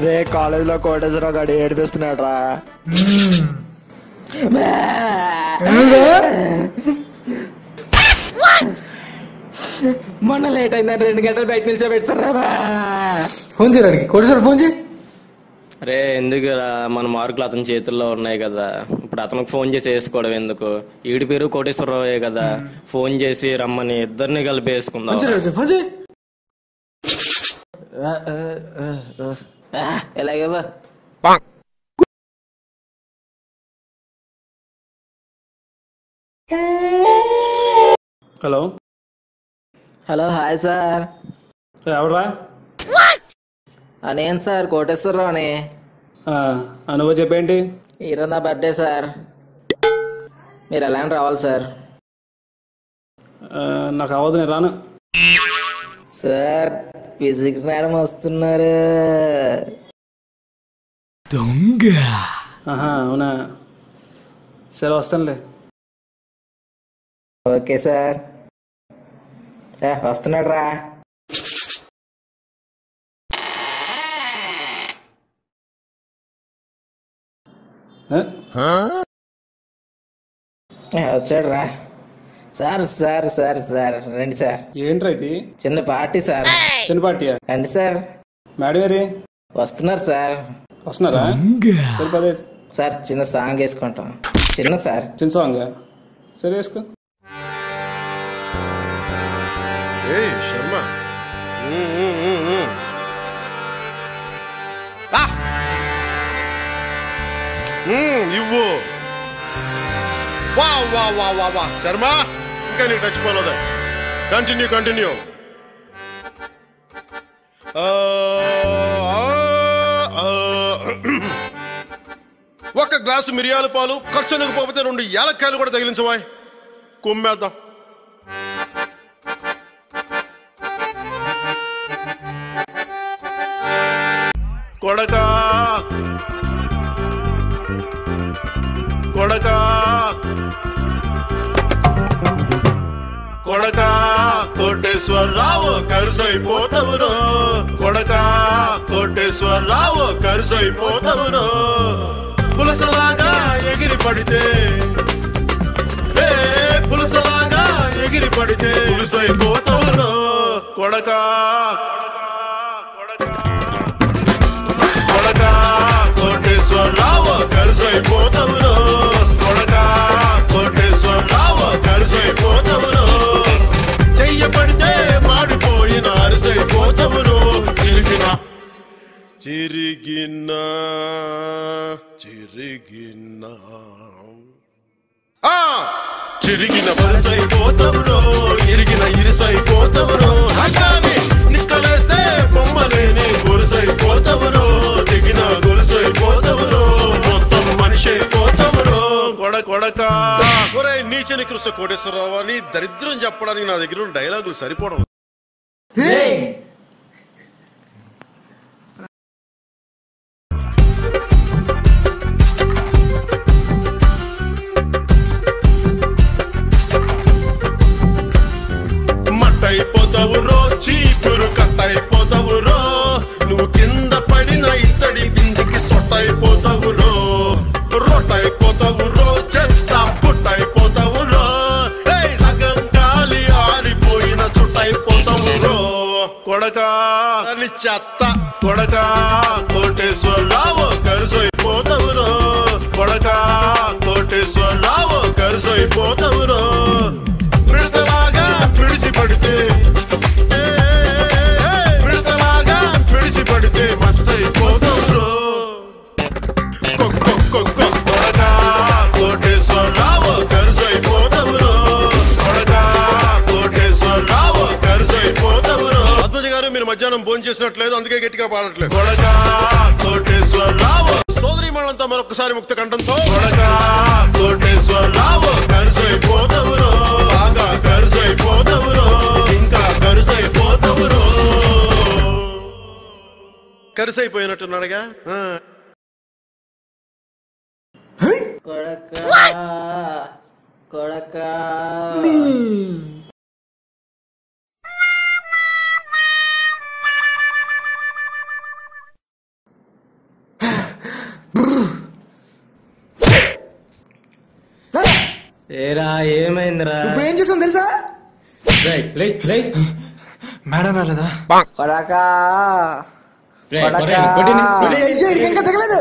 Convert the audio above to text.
రే కాలేజీలో కోటేశ్వరరావు గారు ఏడిపిస్తున్నాడు రా. మొన్న లేట్ అయిందని 2 గంటలు బయట నిల్చోబెట్టారా. ఫోన్ చేయడానికి కోటేశ్వర ఫోన్ చేయి. రే ఎందుకురా, మన మార్కులు అతని చేతుల్లో ఉన్నాయి కదా, ఇప్పుడు అతనికి ఫోన్ చేసి వేసుకోవడం ఎందుకు? ఈడి పేరు కోటేశ్వరరావే కదా, ఫోన్ చేసి రమ్మని ఇద్దరిని కలిపి వేసుకుందాం. ఫోన్ చేయి. ఎలాగే బా. Hello hello, hi sir. ఎవరా? నేను సార్ కోటేశ్వరరావుని. నువ్వు చెప్పేంటి? ఈరోజు నా బర్త్డే సార్, మీరు ఎలా రావాలి సార్? నాకు అవ్వదు, నేను రాను. సార్ ఫిజిక్స్ మేడం వస్తున్నారు. దొంగ. అవునా, సరే వస్తానులే. Okay sir. వస్తున్నాడు రా. వచ్చాడు రా. సార్ సార్ సార్ సార్ రండి సార్. ఏంట్రా ఇది? చిన్న పార్టీ సార్. చిన్న పార్టీయా? రండి సార్. మేడం ఏరి? వస్తున్నారు సార్. వస్తున్నారా? సరిపదే సార్ చిన్న సాంగ్ వేసుకుంటాం. చిన్న సార్. చిన్న సాంగ్ సరే వేసుకో. శర్మ ఇవ్వు. వా వా వా వా వా శర్మ, ఇంకా నీకు టచ్ పోలేదా? Continue continue. ఒక గ్లాసు మిరియాల పాలు ఖర్చునకు పోతే 2 యాలక్కాయలు కూడా తగిలించవా. కుమ్మేద్దాం. కొడకా కొడకా కొడకా కోటేశ్వరరావు కరుసైపోతవురో. కొడకా కోటేశ్వరరావు కరుసైపోతవురో. పులసలాగా ఎగిరి పడితే, పులసలాగా ఎగిరి పడితే పులుసైపోతవురో. కొడకా కొడకా కోటేశ్వరరావు కరుసైపోతవురో. కొడకా కోటేశ్వరరావు కరుసైపోతవురో. చెయ్యపడితే మాడిపోయిన అరుసైపోతవురో. చిరిగిన చిరిగిన చిరిగిన చిరిగిన వరుసైపోతవురో. ఇరిగిన ఇరుసైపోతవురో. అగాని నిక్కలేస్తే బొమ్మలేని గొలుసైపోతవురో. దిగిన గొలుసైపోతవురో. మొత్తం మనిషి అయిపోతవురో. కొడకా ఒరే నీచని కృష్ణ కోటేశ్వరరావు అని దరిద్రం చెప్పడానికి నా దగ్గర ఉన్న డైలాగులు సరిపోవడం. మట్టయిపోతావురో, చీపురు కట్టయిపోతావురో. నువ్వు కింద పడిన ఇత్తడి బిందికి సొట్టయిపోతావురో. రొట్టయిపోతావురో, చెత్త పుట్టయిపోతావురో. సగం గాలి ఆరిపోయిన చుట్టయిపోతావురో. కొడకా అని చెత్త. కొడకా కోటేశ్వరరావు కరుసైపోతావురో. కొడకా కోటేశ్వరరావు కరుసైపోతావురో. విడతలాగా పిడిసి పడితే, విడతలాగా పిడిసి పడితే మస్సైపోతావురో. కొడకా కోటేశ్వరరావు కరుసైపోతావురో. కొడకా కోటేశ్వరరావు కరుసైపోతావురో. అద్వజ గారు, మీరు మధ్యాహ్నం భోజనం చేసినట్లేదు, అందుకే గట్టిగా పాడట్లేదు. కొడకా కోటేశ్వరరావు. సోదరి మనంతా మరొకసారి ముక్త కంఠంతో. కొడకా కోటేశ్వరరావు కరుసైపోతావురో. బాగా కరుసైపోతావురో. ఇంకా కరుసైపోతావురో. కరుసైపోయినట్టున్నాడుగా. కొడకా కొడకా ఏరా ఏమైందిరా? ఇప్పుడు ఏం చేసాం తెలుసా? మేడం రాలేదా? కొడకా ఇంకా తగలేదు.